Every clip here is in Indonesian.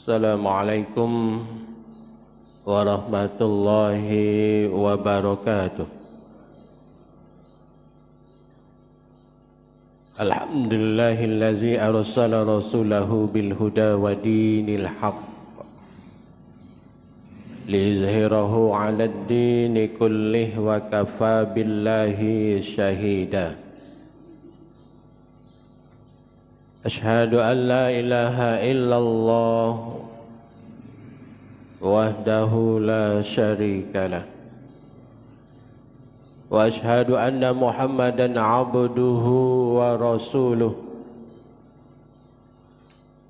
Assalamualaikum warahmatullahi wabarakatuh. Alhamdulillahillazi arsala rasulahu bil huda wa dinil haqq liyuzhirahu 'alad dini kullih wa kafa billahi syahida. Ashhadu an la ilaha illallah wahdahu la syarika lah wa ashhadu anna Muhammadan 'abduhu wa rasuluh.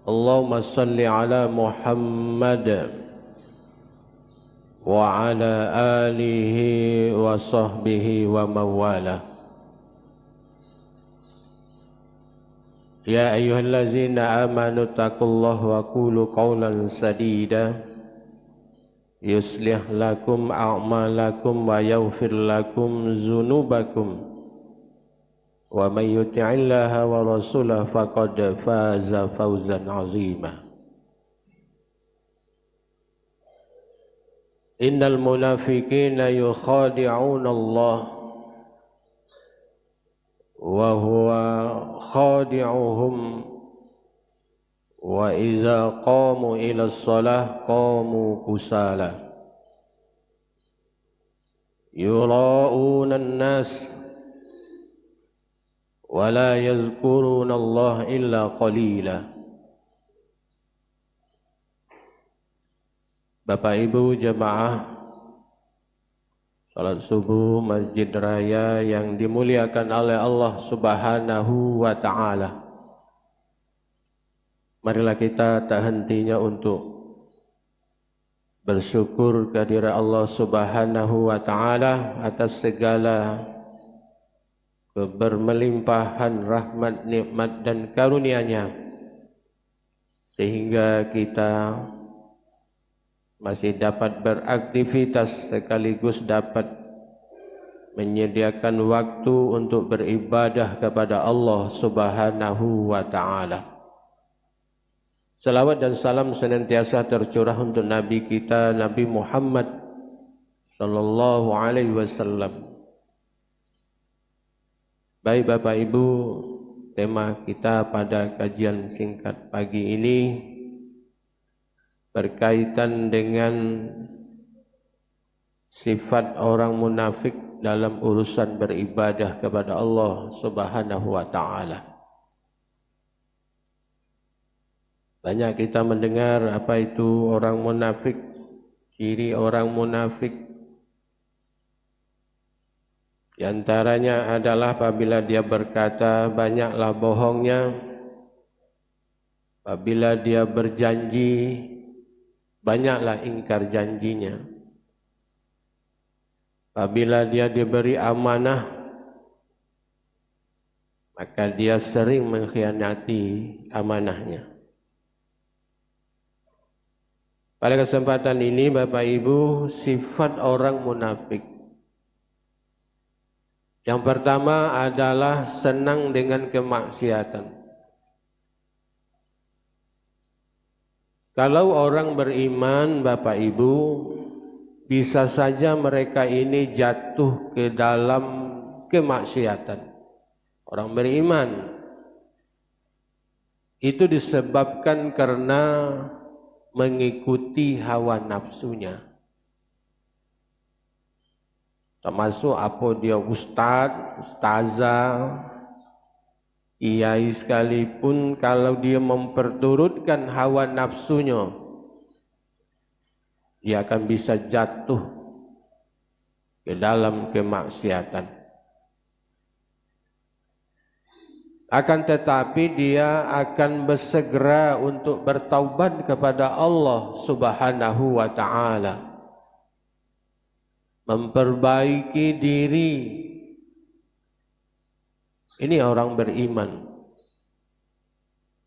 Allahumma salli ala Muhammad wa ala alihi wa sahbihi wa mawalah. Ya ayyuhallazina amanu taqullaha wa qulu qawlan sadida yuslih lakum a'malakum wa yaghfir lakum dzunubakum wa may yuti'illaha wa rasulahu faqad faza fawzan 'azima. Innal munafiqina yukhadi'una Allah wa huwa khadi'uhum wa idza qamu ila shalah qamu kusala yura'una an-nas wa la yadhkuruna Allah illa qalila. Bapak Ibu jemaah salat subuh Masjid Raya yang dimuliakan oleh Allah Subhanahu wa ta'ala, marilah kita tak hentinya untuk bersyukur kehadirat Allah Subhanahu wa ta'ala atas segala kebermelimpahan rahmat, nikmat dan karunia-Nya, sehingga kita masih dapat beraktivitas sekaligus dapat menyediakan waktu untuk beribadah kepada Allah Subhanahu wa ta'ala. Salawat dan salam senantiasa tercurah untuk Nabi kita, Nabi Muhammad sallallahu alaihi wasallam. Baik Bapak Ibu, tema kita pada kajian singkat pagi ini berkaitan dengan sifat orang munafik dalam urusan beribadah kepada Allah Subhanahu wa ta'ala. Banyak kita mendengar apa itu orang munafik, ciri orang munafik. Di antaranya adalah apabila dia berkata banyaklah bohongnya, apabila dia berjanji banyaklah ingkar janjinya, apabila dia diberi amanah maka dia sering mengkhianati amanahnya. Pada kesempatan ini Bapak Ibu, sifat orang munafik yang pertama adalah senang dengan kemaksiatan. Kalau orang beriman Bapak Ibu, bisa saja mereka ini jatuh ke dalam kemaksiatan. Orang beriman itu disebabkan karena mengikuti hawa nafsunya. Termasuk apa dia ustaz, ustazah, kiai sekalipun, kalau dia memperturutkan hawa nafsunya, dia akan bisa jatuh ke dalam kemaksiatan. Akan tetapi dia akan bersegera untuk bertaubat kepada Allah Subhanahu wa ta'ala, memperbaiki diri. Ini orang beriman.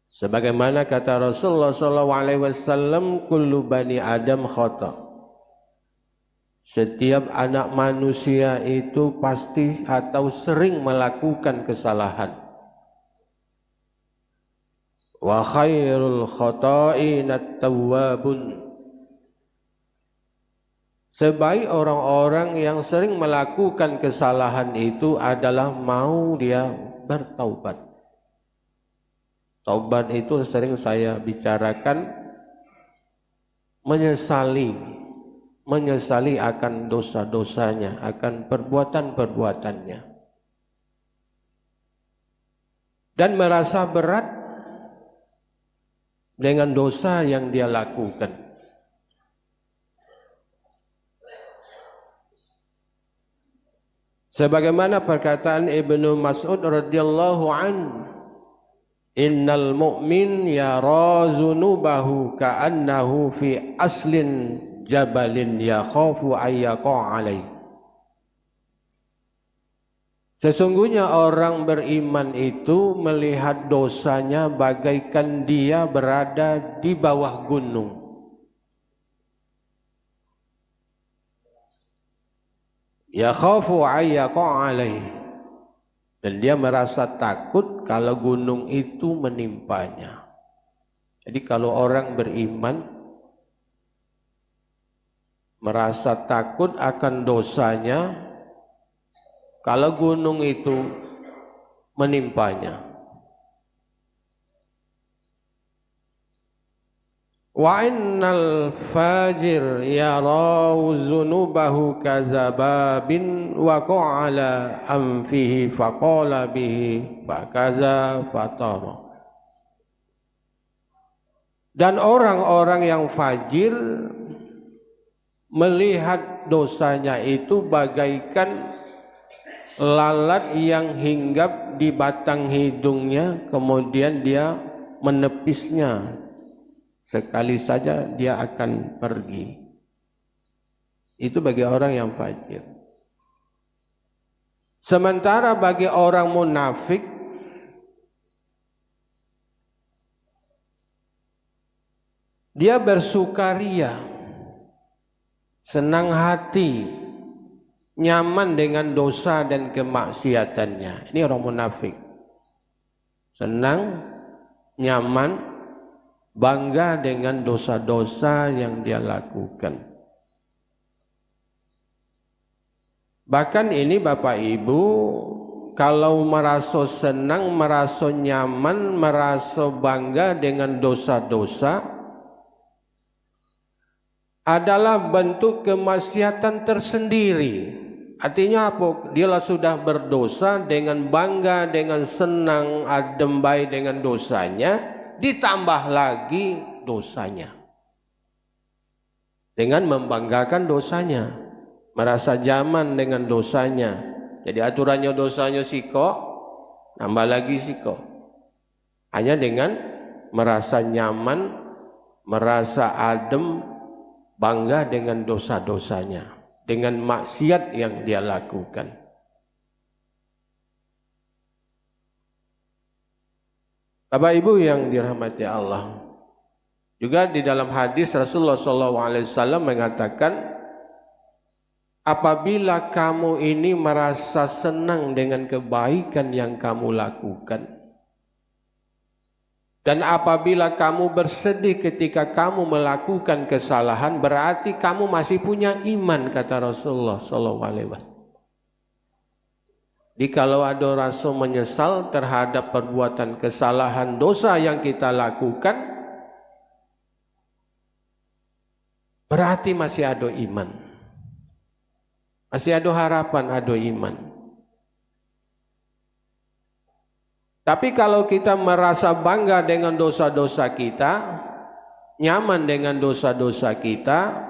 Sebagaimana kata Rasulullah SAW, kullu bani Adam khata. Setiap anak manusia itu pasti atau sering melakukan kesalahan. wa khairul khata'in at-tawwabun. Sebaik orang-orang yang sering melakukan kesalahan itu adalah mau dia bertaubat. Taubat itu sering saya bicarakan, menyesali akan dosa-dosanya, akan perbuatan-perbuatannya. Dan merasa berat dengan dosa yang dia lakukan. Sebagaimana perkataan Ibnu Mas'ud radhiyallahu anhu, innal mu'min yara zunubahu ka'annahu fi aslin jabalin yakhafu ayyaqa alaih. Sesungguhnya orang beriman itu melihat dosanya bagaikan dia berada di bawah gunung. Yakhafu ayyaqa alaih. Dan dia merasa takut kalau gunung itu menimpanya. Jadi kalau orang beriman merasa takut akan dosanya kalau gunung itu menimpanya. Wa innal fajir yarau zunubahu kazababin wa qa'ala anfihi faqala bihi bakaza fatama. Dan orang-orang yang fajir melihat dosanya itu bagaikan lalat yang hinggap di batang hidungnya, kemudian dia menepisnya. Sekali saja dia akan pergi. Itu bagi orang yang fajir. Sementara bagi orang munafik, dia bersukaria, senang hati, nyaman dengan dosa dan kemaksiatannya. Ini orang munafik. Senang, nyaman, bangga dengan dosa-dosa yang dia lakukan. Bahkan ini Bapak Ibu, kalau merasa senang, merasa nyaman, merasa bangga dengan dosa-dosa adalah bentuk kemaksiatan tersendiri. Artinya apa? Dia sudah berdosa, dengan bangga, dengan senang, adem baik dengan dosanya, ditambah lagi dosanya dengan membanggakan dosanya, merasa nyaman dengan dosanya. Jadi aturannya dosanya siko, nambah lagi siko, hanya dengan merasa nyaman, merasa adem, bangga dengan dosa-dosanya, dengan maksiat yang dia lakukan. Bapak Ibu yang dirahmati Allah, juga di dalam hadis Rasulullah SAW mengatakan, apabila kamu ini merasa senang dengan kebaikan yang kamu lakukan, dan apabila kamu bersedih ketika kamu melakukan kesalahan, berarti kamu masih punya iman, kata Rasulullah SAW. Jadi kalau ada rasa menyesal terhadap perbuatan kesalahan dosa yang kita lakukan, berarti masih ada iman. Masih ada harapan, ada iman. Tapi kalau kita merasa bangga dengan dosa-dosa kita, nyaman dengan dosa-dosa kita,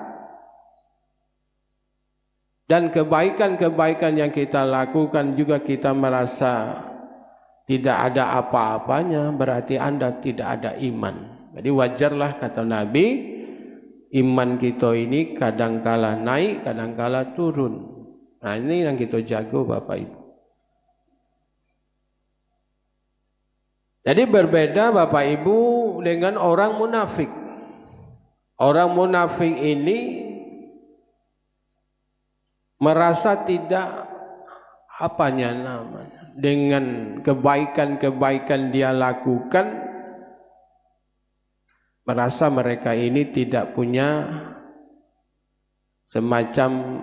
dan kebaikan-kebaikan yang kita lakukan juga kita merasa tidak ada apa-apanya, berarti Anda tidak ada iman. Jadi wajarlah, kata Nabi, iman kita ini kadangkala naik, kadangkala turun. Nah ini yang kita jago Bapak Ibu. Jadi berbeda Bapak Ibu dengan orang munafik. Orang munafik ini merasa tidak apanya namanya, dengan kebaikan-kebaikan dia lakukan, merasa mereka ini tidak punya semacam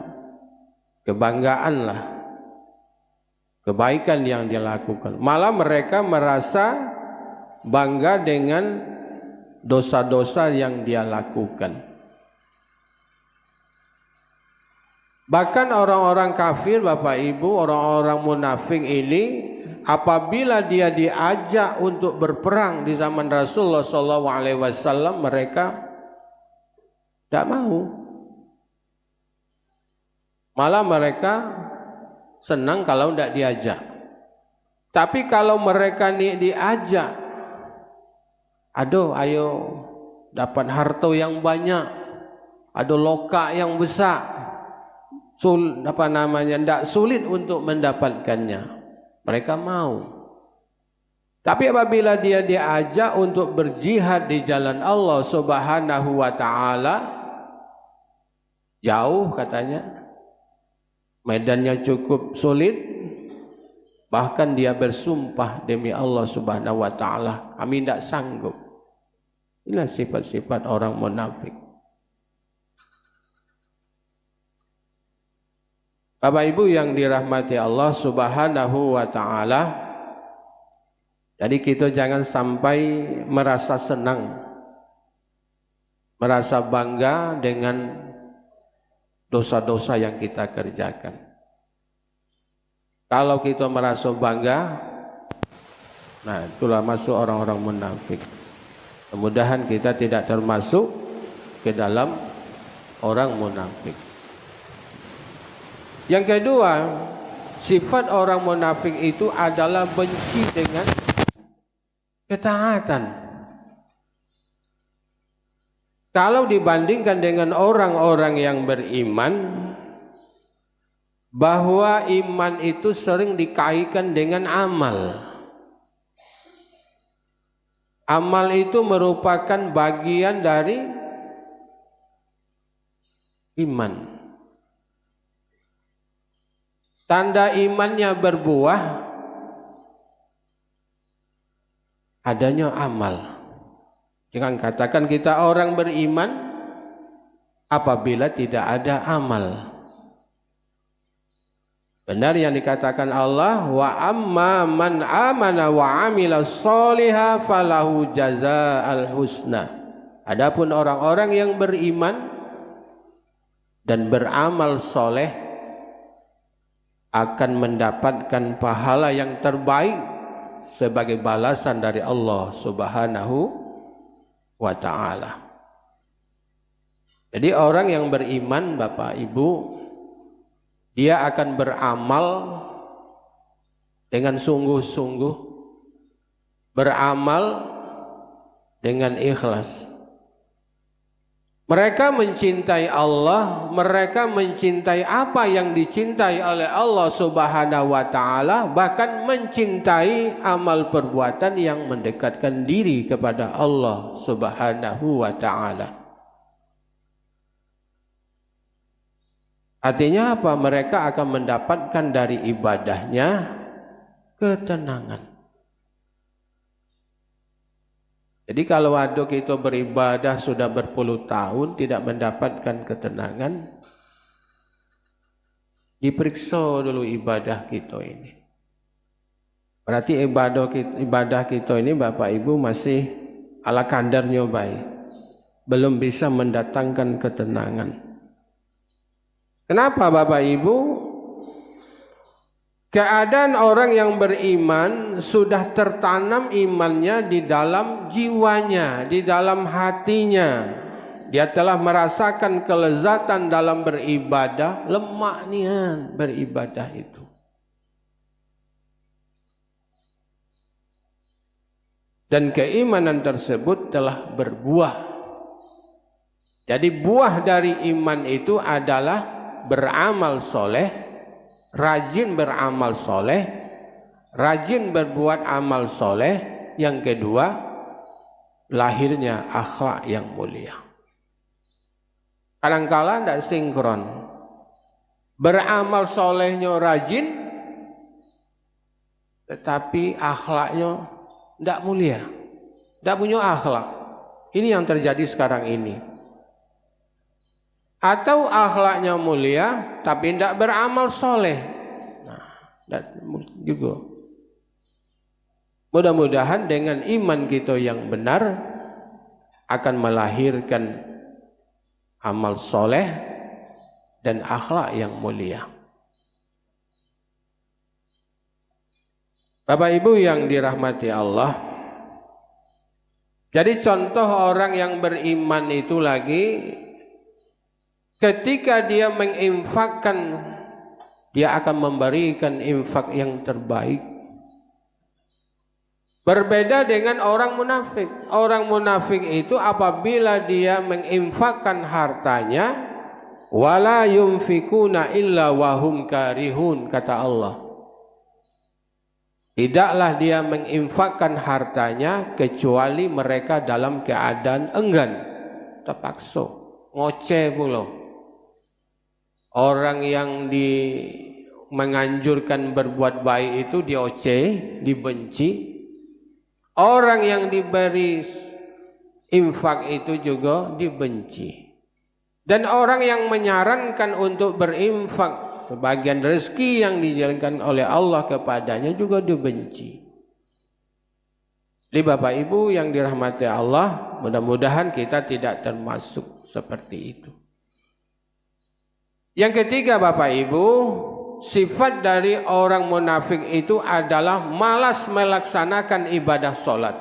kebanggaan lah, kebaikan yang dia lakukan. Malah mereka merasa bangga dengan dosa-dosa yang dia lakukan. Bahkan orang-orang kafir, Bapak Ibu, orang-orang munafik ini, apabila dia diajak untuk berperang di zaman Rasulullah SAW, mereka tidak mau. Malah mereka senang kalau tidak diajak. Tapi kalau mereka diajak, aduh, ayo dapat harta yang banyak, ada loka yang besar, tidak sulit untuk mendapatkannya, mereka mau. Tapi apabila dia diajak untuk berjihad di jalan Allah Subhanahu wa Ta'ala, jauh katanya, medannya cukup sulit, bahkan dia bersumpah demi Allah Subhanahu wa Ta'ala, kami tidak sanggup. Inilah sifat-sifat orang munafik. Bapak Ibu yang dirahmati Allah Subhanahu wa Ta'ala, jadi kita jangan sampai merasa senang, merasa bangga dengan dosa-dosa yang kita kerjakan. Kalau kita merasa bangga, nah itulah masuk orang-orang munafik. Mudah-mudahan kita tidak termasuk ke dalam orang munafik. Yang kedua, sifat orang munafik itu adalah benci dengan ketaatan. Kalau dibandingkan dengan orang-orang yang beriman, bahwa iman itu sering dikaitkan dengan amal. Amal itu merupakan bagian dari iman. Tanda imannya berbuah adanya amal. Jangan katakan kita orang beriman apabila tidak ada amal. Benar yang dikatakan Allah, wa amma man amana wa amila sholiha falahu jazaa'al husna. Adapun orang-orang yang beriman dan beramal soleh akan mendapatkan pahala yang terbaik sebagai balasan dari Allah Subhanahu wa Ta'ala. Jadi orang yang beriman, Bapak Ibu, dia akan beramal dengan sungguh-sungguh, beramal dengan ikhlas. Mereka mencintai Allah, mereka mencintai apa yang dicintai oleh Allah Subhanahu wa Ta'ala, bahkan mencintai amal perbuatan yang mendekatkan diri kepada Allah Subhanahu wa Ta'ala. Artinya apa? Mereka akan mendapatkan dari ibadahnya ketenangan. Jadi kalau ada kita beribadah sudah berpuluh tahun tidak mendapatkan ketenangan, diperiksa dulu ibadah kita ini. Berarti ibadah kita ini, Bapak Ibu, masih ala kadarnya baik, belum bisa mendatangkan ketenangan. Kenapa, Bapak Ibu? Keadaan orang yang beriman sudah tertanam imannya di dalam jiwanya, di dalam hatinya. Dia telah merasakan kelezatan dalam beribadah, lemak nian beribadah itu. Dan keimanan tersebut telah berbuah. Jadi buah dari iman itu adalah beramal soleh, rajin beramal soleh, rajin berbuat amal soleh. Yang kedua, lahirnya akhlak yang mulia. Kadang-kala tidak sinkron. Beramal solehnya rajin, tetapi akhlaknya tidak mulia, tidak punya akhlak. Ini yang terjadi sekarang ini. Atau akhlaknya mulia tapi tidak beramal soleh. Nah, juga. Mudah-mudahan dengan iman kita yang benar akan melahirkan amal soleh dan akhlak yang mulia. Bapak Ibu yang dirahmati Allah, jadi contoh orang yang beriman itu lagi, ketika dia menginfakkan, dia akan memberikan infak yang terbaik. Berbeda dengan orang munafik. Orang munafik itu apabila dia menginfakkan hartanya, wala yunfikuna illa wahum karihun, kata Allah. Tidaklah dia menginfakkan hartanya kecuali mereka dalam keadaan enggan, terpaksa, ngoceh pula. Orang yang menganjurkan berbuat baik itu dioceh, dibenci. Orang yang diberi infak itu juga dibenci. Dan orang yang menyarankan untuk berinfak, sebagian rezeki yang dijalankan oleh Allah kepadanya juga dibenci. Jadi Bapak Ibu yang dirahmati Allah, mudah-mudahan kita tidak termasuk seperti itu. Yang ketiga Bapak Ibu, sifat dari orang munafik itu adalah malas melaksanakan ibadah sholat.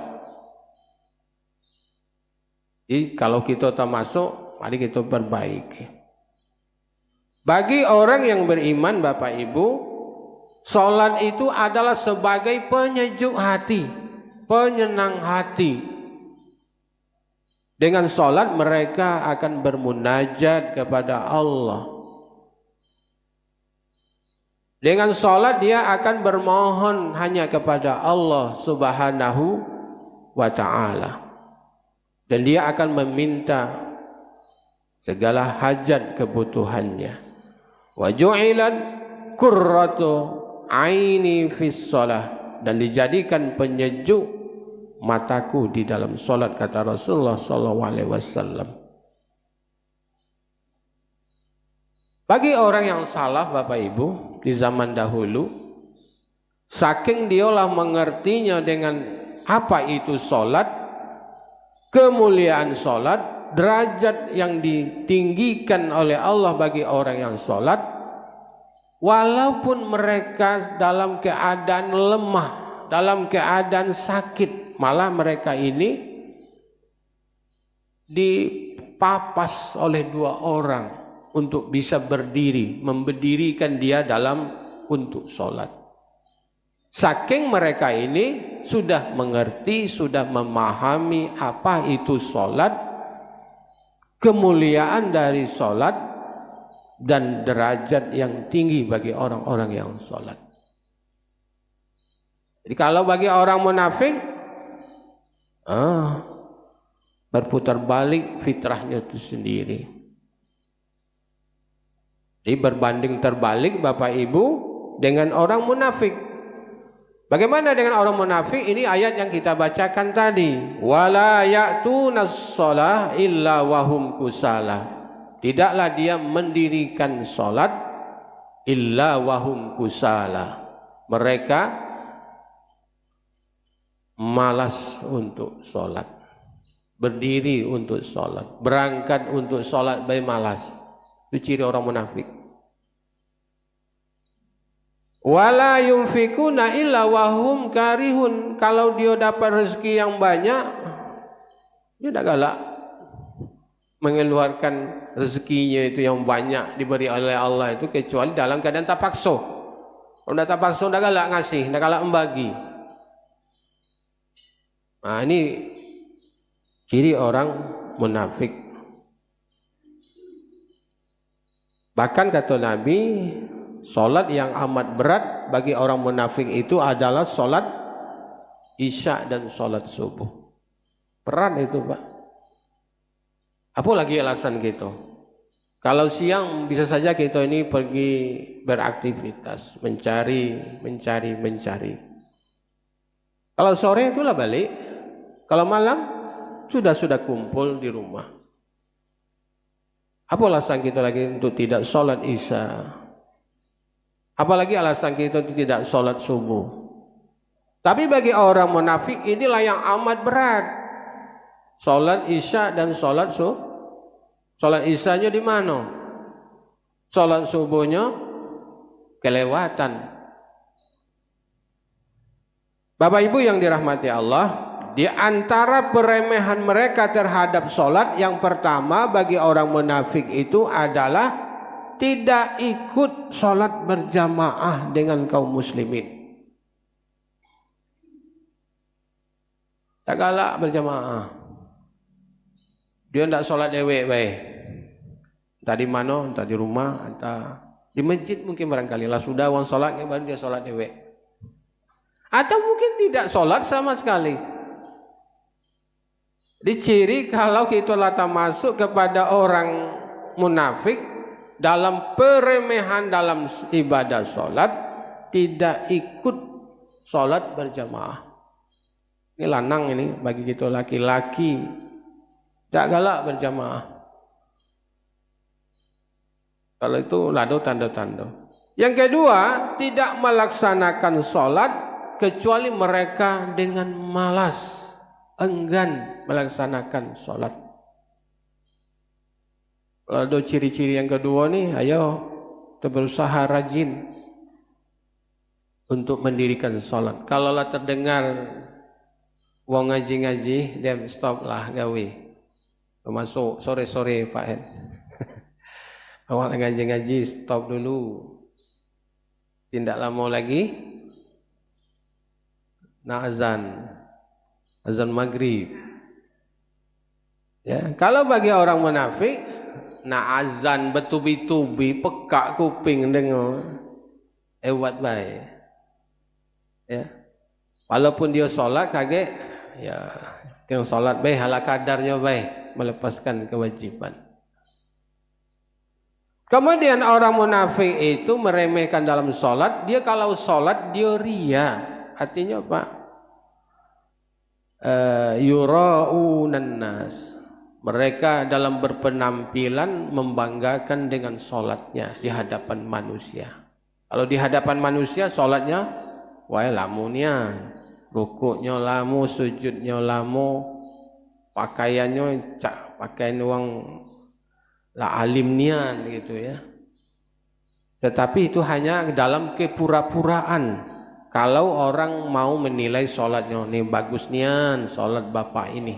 Jadi kalau kita termasuk, mari kita perbaiki. Bagi orang yang beriman Bapak Ibu, sholat itu adalah sebagai penyejuk hati, penyenang hati. Dengan sholat mereka akan bermunajat kepada Allah. Dengan sholat dia akan bermohon hanya kepada Allah Subhanahu wa ta'ala. Dan dia akan meminta segala hajat kebutuhannya. Wa ju'ilat qurratu aini fis shalah, dan dijadikan penyejuk mataku di dalam salat, kata Rasulullah sallallahu alaihi wasallam. Bagi orang yang salah Bapak Ibu di zaman dahulu, saking dialah mengertinya dengan apa itu salat, kemuliaan salat, derajat yang ditinggikan oleh Allah bagi orang yang sholat, walaupun mereka dalam keadaan lemah, dalam keadaan sakit, malah mereka ini dipapas oleh dua orang untuk bisa berdiri, memberdirikan dia untuk sholat. Saking mereka ini sudah mengerti, sudah memahami apa itu sholat, kemuliaan dari sholat, dan derajat yang tinggi bagi orang-orang yang sholat. Jadi kalau bagi orang munafik, berputar balik fitrahnya itu sendiri. Jadi berbanding terbalik Bapak Ibu dengan orang munafik. Bagaimana dengan orang munafik? Ini ayat yang kita bacakan tadi. Wala ya'tunas shalah illa wahum kusala. Tidaklah dia mendirikan salat illa wahum kusala. Mereka malas untuk salat. Berdiri untuk salat, berangkat untuk salat baik malas. Itu ciri orang munafik. Wala yunfikuna illa wahum karihun. Kalau dia dapat rezeki yang banyak, dia tidak galak mengeluarkan rezekinya itu yang banyak diberi oleh Allah itu, kecuali dalam keadaan terpaksa. Kalau tidak terpaksa, tidak galak ngasih, tidak galak membagi. Nah, ini ciri orang munafik. Bahkan kata Nabi, solat yang amat berat bagi orang munafik itu adalah solat isya dan solat subuh. Berat itu Pak. Apalagi alasan kita. Kalau siang bisa saja kita ini pergi beraktivitas, mencari. Kalau sore itulah balik. Kalau malam sudah kumpul di rumah. Apa alasan kita lagi untuk tidak sholat isya? Apalagi alasan kita untuk tidak sholat subuh? Tapi bagi orang munafik inilah yang amat berat. Sholat isya dan sholat subuh. Sholat isyanya di mana? Sholat subuhnya kelewatan. Bapak Ibu yang dirahmati Allah, di antara peremehan mereka terhadap sholat, yang pertama bagi orang munafik itu adalah tidak ikut sholat berjamaah dengan kaum muslimin. Tak galak berjamaah. Dia tidak sholat dewek baik. Entah di mana, entah di rumah, entah di masjid mungkin barangkali lah sudah orang sholat, baru dia sholat dewek. Atau mungkin tidak sholat sama sekali. Diciri kalau kita lata masuk kepada orang munafik dalam peremehan dalam ibadah sholat, tidak ikut sholat berjamaah. Ini lanang ini bagi kita laki-laki, tak galak berjamaah. Kalau itu lado tanda-tanda. Yang kedua, tidak melaksanakan sholat kecuali mereka dengan malas, enggan melaksanakan sholat. Kalau ada ciri-ciri yang kedua nih, ayo kita berusaha rajin untuk mendirikan sholat. Kalau lah terdengar wong ngaji-ngaji, dia stop lah gawe. Masuk sore-sore Pak Ed. Awak ngaji-ngaji stop dulu. Tidak lama lagi nak azan maghrib. Ya, kalau bagi orang munafik nak azan bertubi-tubi, pekak kuping dengar, buat baik. Ya. Walaupun dia solat kaget, ya tengok solat baik, hala kadarnya baik, melepaskan kewajiban. Kemudian orang munafik itu meremehkan dalam solat. Dia kalau solat dia ria. Artinya apa? Yura'unan nas. Mereka dalam berpenampilan membanggakan dengan solatnya di hadapan manusia. Kalau di hadapan manusia solatnya, wah lamunya, rukuknya lamu, sujudnya lamu, pakaiannya pakaian uang lah alim nian gitu ya. Tetapi itu hanya dalam kepura-puraan. Kalau orang mau menilai sholatnya, nih bagus nian sholat bapak ini.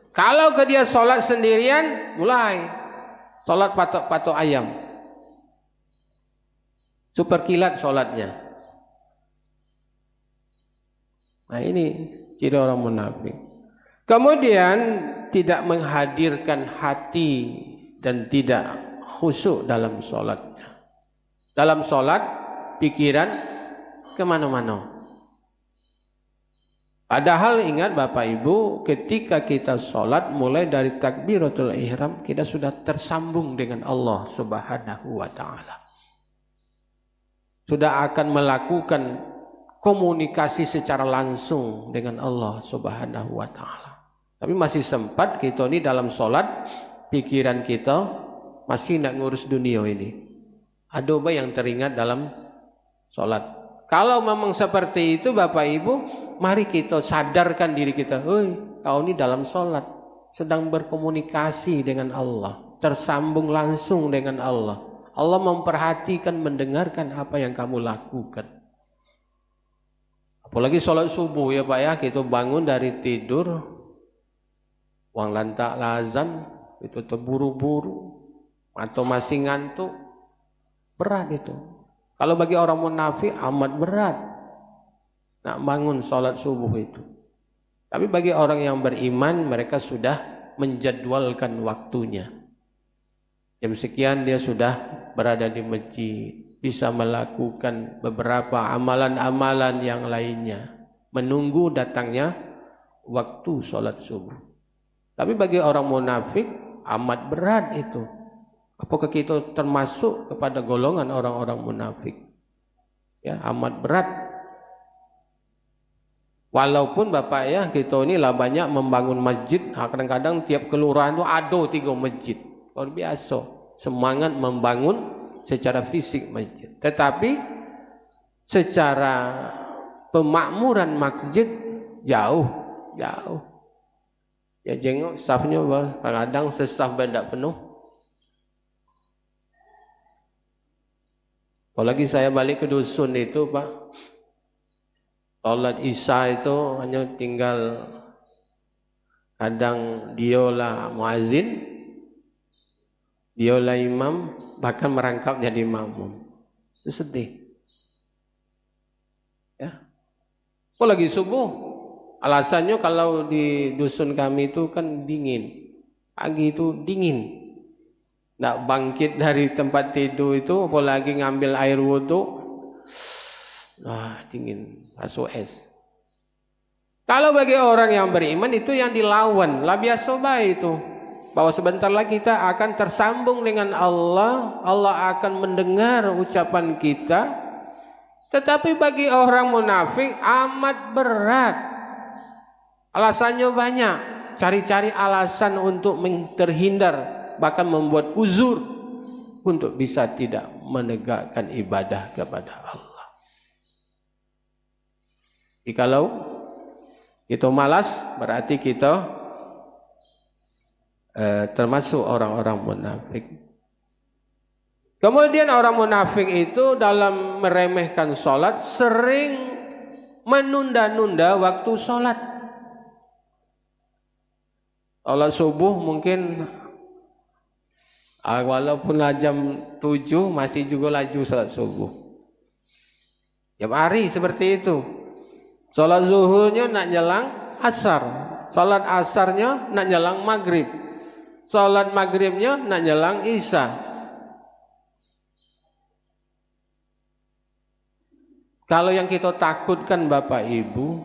Kalau ke dia sholat sendirian, mulai sholat patok-patok ayam, super kilat sholatnya. Nah ini ciri orang munafik. Kemudian tidak menghadirkan hati dan tidak khusyuk dalam sholatnya. Dalam sholat pikiran kemana-mana. Padahal ingat Bapak Ibu, ketika kita sholat mulai dari takbiratul ihram kita sudah tersambung dengan Allah Subhanahu wa ta'ala. Sudah akan melakukan komunikasi secara langsung dengan Allah Subhanahu wa ta'ala. Tapi masih sempat kita ini dalam sholat, pikiran kita masih nak ngurus dunia ini. Ada apa yang teringat dalam sholat? Kalau memang seperti itu Bapak Ibu, mari kita sadarkan diri kita. Kau ini dalam sholat, sedang berkomunikasi dengan Allah, tersambung langsung dengan Allah. Allah memperhatikan, mendengarkan apa yang kamu lakukan. Apalagi sholat subuh ya Pak ya, kita bangun dari tidur, wang lantak lazan, itu terburu-buru atau masih ngantuk, berat itu. Kalau bagi orang munafik amat berat nak bangun sholat subuh itu. Tapi bagi orang yang beriman, mereka sudah menjadwalkan waktunya. Jam sekian dia sudah berada di masjid, bisa melakukan beberapa amalan-amalan yang lainnya, menunggu datangnya waktu sholat subuh. Tapi bagi orang munafik amat berat itu. Apakah kita termasuk kepada golongan orang-orang munafik? Ya, amat berat. Walaupun Bapak ya, kita ini lah banyak membangun masjid, kadang-kadang tiap kelurahan itu ada 3 masjid. Luar biasa, semangat membangun secara fisik masjid. Tetapi secara pemakmuran masjid jauh. Ya jengok stafnya, kadang sestaf benda penuh. Apalagi saya balik ke dusun itu Pak, sholat isya itu hanya tinggal kadang diolah muazin, diolah imam, bahkan merangkap jadi makmum. Itu sedih. Ya. Apalagi subuh. Alasannya kalau di dusun kami itu kan dingin. Pagi itu dingin. Nak bangkit dari tempat tidur itu, apalagi ngambil air wudhu, dingin, masuk es. Kalau bagi orang yang beriman itu yang dilawan, lah biasa baik itu. Bahwa sebentar lagi kita akan tersambung dengan Allah, Allah akan mendengar ucapan kita. Tetapi bagi orang munafik amat berat. Alasannya banyak, cari-cari alasan untuk terhindar, bahkan membuat uzur untuk bisa tidak menegakkan ibadah kepada Allah. Jikalau kita malas, berarti kita termasuk orang-orang munafik. Kemudian orang munafik itu dalam meremehkan sholat sering menunda-nunda waktu sholat. Sholat subuh mungkin walaupun jam 7 masih juga laju sholat subuh. Tiap hari seperti itu. Sholat zuhurnya nak nyelang asar, sholat asarnya nak nyelang maghrib, sholat maghribnya nak nyelang isya. Kalau yang kita takutkan Bapak Ibu,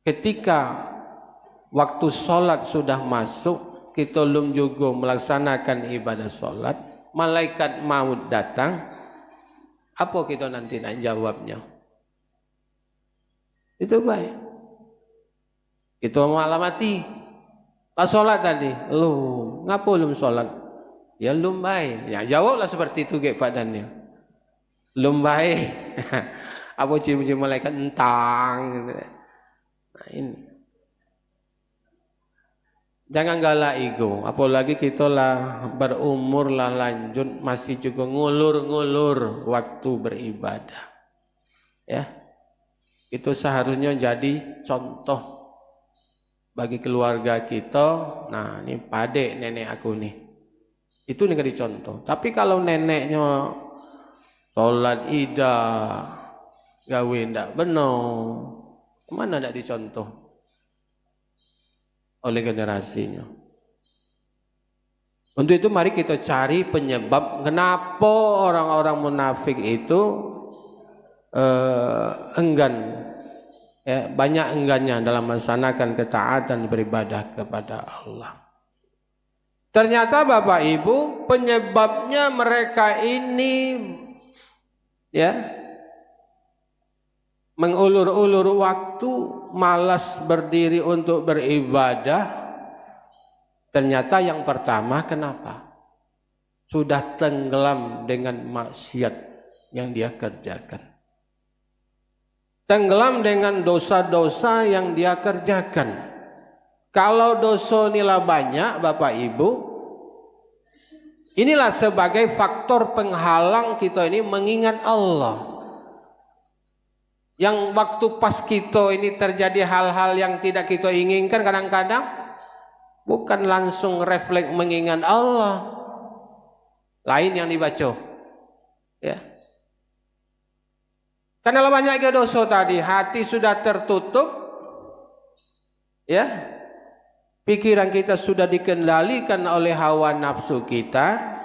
ketika waktu sholat sudah masuk, kita belum juga melaksanakan ibadah sholat, malaikat maut datang, apa kita nanti nak jawabnya? Itu baik. Kita malah mati. Pas sholat tadi, lu ngapa belum sholat? Ya belum baik. Ya jawablah seperti itu kayak Pak Daniel. Belum baik. Apa cium-cium malaikat entang gitu. Nah ini. Jangan galak ego, apalagi kita lah berumur lah lanjut masih juga ngulur-ngulur waktu beribadah. Ya. Itu seharusnya jadi contoh bagi keluarga kita. Nah, ini padek nenek aku nih. Itu nih jadi contoh. Tapi kalau neneknya sholat ida, gawe ndak benar, mana ndak dicontoh oleh generasinya. Untuk itu mari kita cari penyebab kenapa orang-orang munafik itu enggan, ya, banyak enggannya dalam melaksanakan ketaatan beribadah kepada Allah. Ternyata Bapak Ibu, penyebabnya mereka ini ya mengulur-ulur waktu, malas berdiri untuk beribadah. Ternyata yang pertama, kenapa? Sudah tenggelam dengan maksiat yang dia kerjakan. Tenggelam dengan dosa-dosa yang dia kerjakan. Kalau dosa nilai banyak Bapak Ibu, inilah sebagai faktor penghalang kita ini mengingat Allah. Yang waktu pas kita ini terjadi hal-hal yang tidak kita inginkan, kadang-kadang bukan langsung refleks mengingat Allah, lain yang dibaca, ya. Karena banyak dosa tadi, hati sudah tertutup, ya. Pikiran kita sudah dikendalikan oleh hawa nafsu kita.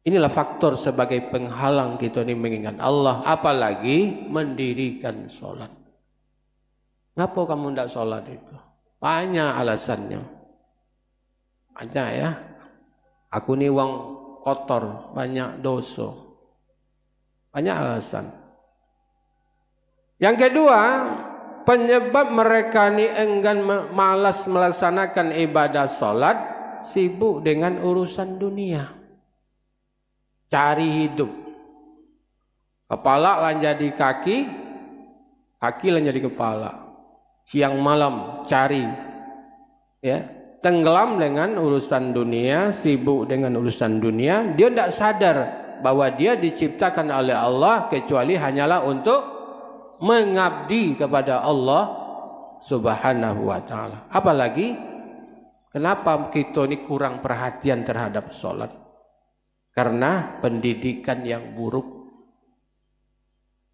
Inilah faktor sebagai penghalang kita ini mengingat Allah, apalagi mendirikan sholat. Kenapa kamu tidak sholat itu? Banyak alasannya. Banyak ya. Aku ini wong kotor, banyak dosa. Banyak alasan. Yang kedua, penyebab mereka ni enggan malas melaksanakan ibadah solat, sibuk dengan urusan dunia, cari hidup. Kepala lah jadi kaki, kaki lah jadi kepala. Siang malam cari, ya, tenggelam dengan urusan dunia, sibuk dengan urusan dunia. Dia tidak sadar bahwa dia diciptakan oleh Allah kecuali hanyalah untuk mengabdi kepada Allah Subhanahu wa taala. Apalagi kenapa kita ini kurang perhatian terhadap solat? Karena pendidikan yang buruk.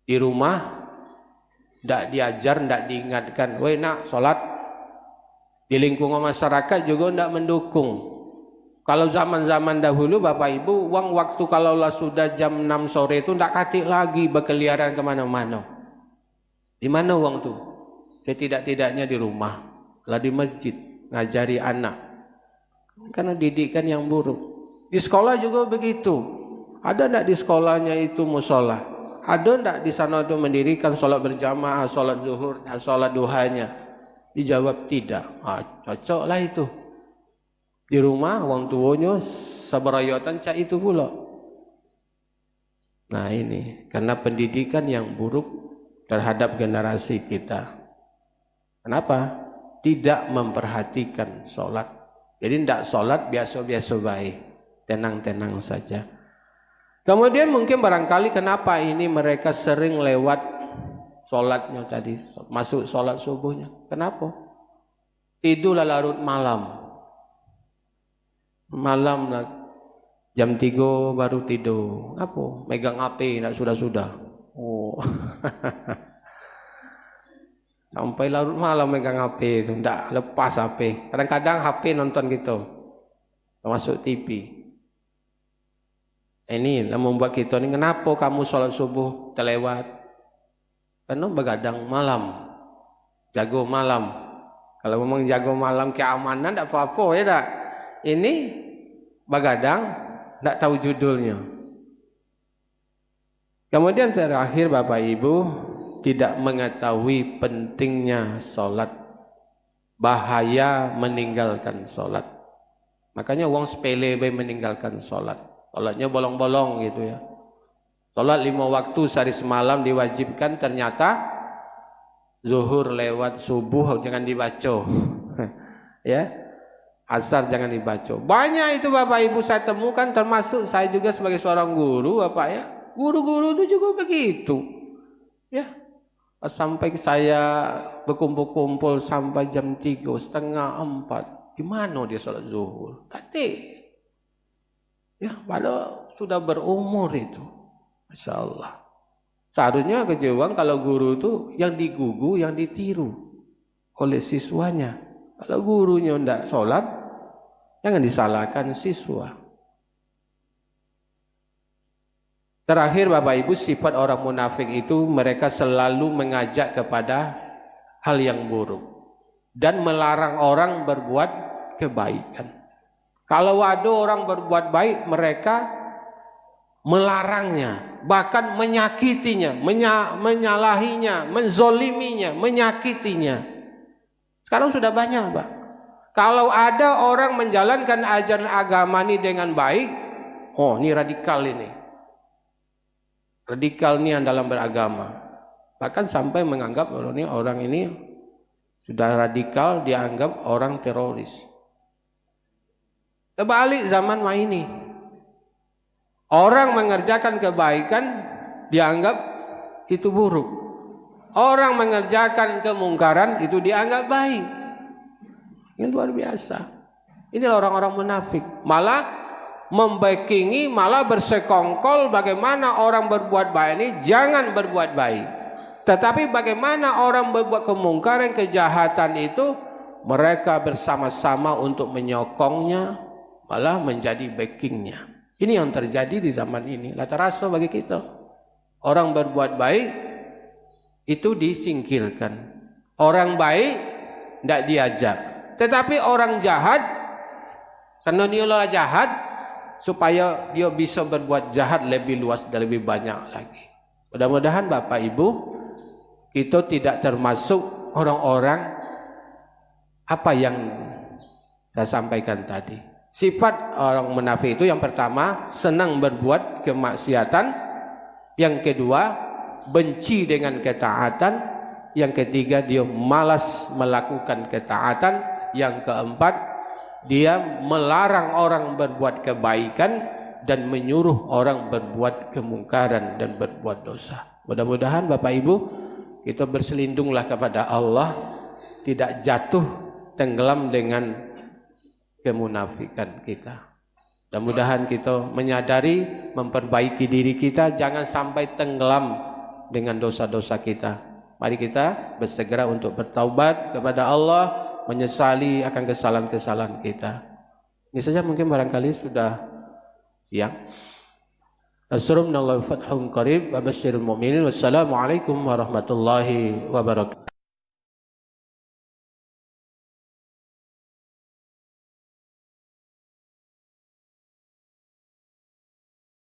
Di rumah tidak diajar, tidak diingatkan, weh nak solat. Di lingkungan masyarakat juga tidak mendukung. Kalau zaman-zaman dahulu Bapak Ibu, uang waktu kalau sudah jam 6 sore itu tidak katik lagi berkeliaran kemana-mana. Di mana uang tu? Setidak-tidaknya di rumah, lah di masjid, ngajari anak. Karena didikan yang buruk. Di sekolah juga begitu. Ada tidak di sekolahnya itu musola? Ada tidak di sana itu mendirikan sholat berjamaah, sholat zuhur, sholat duhanya? Dijawab tidak. Cocoklah itu. Di rumah wong tuanya seberoyotan cak itu pula. Nah ini karena pendidikan yang buruk terhadap generasi kita. Kenapa? Tidak memperhatikan sholat. Jadi tidak sholat biasa-biasa baik, tenang-tenang saja. Kemudian mungkin barangkali kenapa ini mereka sering lewat sholatnya tadi, masuk sholat subuhnya. Kenapa? Tidurlah larut malam. Malam jam 3 baru tidur. Apa? Megang HP, tidak sudah-sudah. Oh. Sampai larut malam megang HP itu, tidak lepas HP. Kadang-kadang HP nonton gitu, termasuk TV. Ini yang membuat kita ini, kenapa kamu sholat subuh terlewat? Karena begadang malam, jago malam. Kalau memang jago malam keamanan tidak apa-apa ya tak? Ini begadang tidak tahu judulnya. Kemudian terakhir Bapak Ibu, tidak mengetahui pentingnya sholat, bahaya meninggalkan sholat. Makanya wong sepele meninggalkan sholat. Sholatnya bolong-bolong gitu ya. Sholat 5 waktu sehari semalam diwajibkan, ternyata zuhur lewat, subuh jangan dibaca. Ya, asar jangan dibaca. Banyak itu Bapak Ibu saya temukan, termasuk saya juga sebagai seorang guru Bapak ya. Guru-guru itu juga begitu. Ya. Sampai saya berkumpul-kumpul sampai jam 3, setengah 4. Gimana dia sholat zuhur? Tadi. Ya, padahal sudah berumur itu. Masya Allah. Seharusnya kejauhan kalau guru itu yang digugu, yang ditiru oleh siswanya. Kalau gurunya tidak sholat, jangan disalahkan siswa. Terakhir Bapak Ibu, sifat orang munafik itu mereka selalu mengajak kepada hal yang buruk dan melarang orang berbuat kebaikan. Kalau ada orang berbuat baik, mereka melarangnya, bahkan menyakitinya, menyalahinya, menzoliminya, menyakitinya. Sekarang sudah banyak Pak. Kalau ada orang menjalankan ajaran agama ini dengan baik, oh ini radikal ini. Radikal ini dalam beragama. Bahkan sampai menganggap orang ini sudah radikal, dianggap orang teroris. Terbalik zaman ini. Orang mengerjakan kebaikan dianggap itu buruk. Orang mengerjakan kemungkaran itu dianggap baik. Ini luar biasa. Inilah orang-orang munafik. Malah membackingi, malah bersekongkol bagaimana orang berbuat baik ini jangan berbuat baik. Tetapi bagaimana orang berbuat kemungkaran, kejahatan itu mereka bersama-sama untuk menyokongnya, malah menjadi backingnya. Ini yang terjadi di zaman ini. Lah terasa bagi kita. Orang berbuat baik itu disingkirkan. Orang baik tidak diajak. Tetapi orang jahat, karena dia lah jahat, supaya dia bisa berbuat jahat lebih luas dan lebih banyak lagi. Mudah-mudahan Bapak Ibu, Kita tidak termasuk orang-orang apa yang saya sampaikan tadi. Sifat orang munafik itu yang pertama, senang berbuat kemaksiatan. Yang kedua, benci dengan ketaatan. Yang ketiga, dia malas melakukan ketaatan. Yang keempat, dia melarang orang berbuat kebaikan dan menyuruh orang berbuat kemungkaran dan berbuat dosa. Mudah-mudahan Bapak Ibu, kita berselindunglah kepada Allah, tidak jatuh tenggelam dengan kemunafikan kita. Mudah-mudahan kita menyadari, memperbaiki diri kita, jangan sampai tenggelam dengan dosa-dosa kita. Mari kita bersegera untuk bertaubat kepada Allah, menyesali akan kesalahan-kesalahan kita. Ini saja mungkin barangkali sudah siang. Assalamualaikum warahmatullahi wabarakatuh.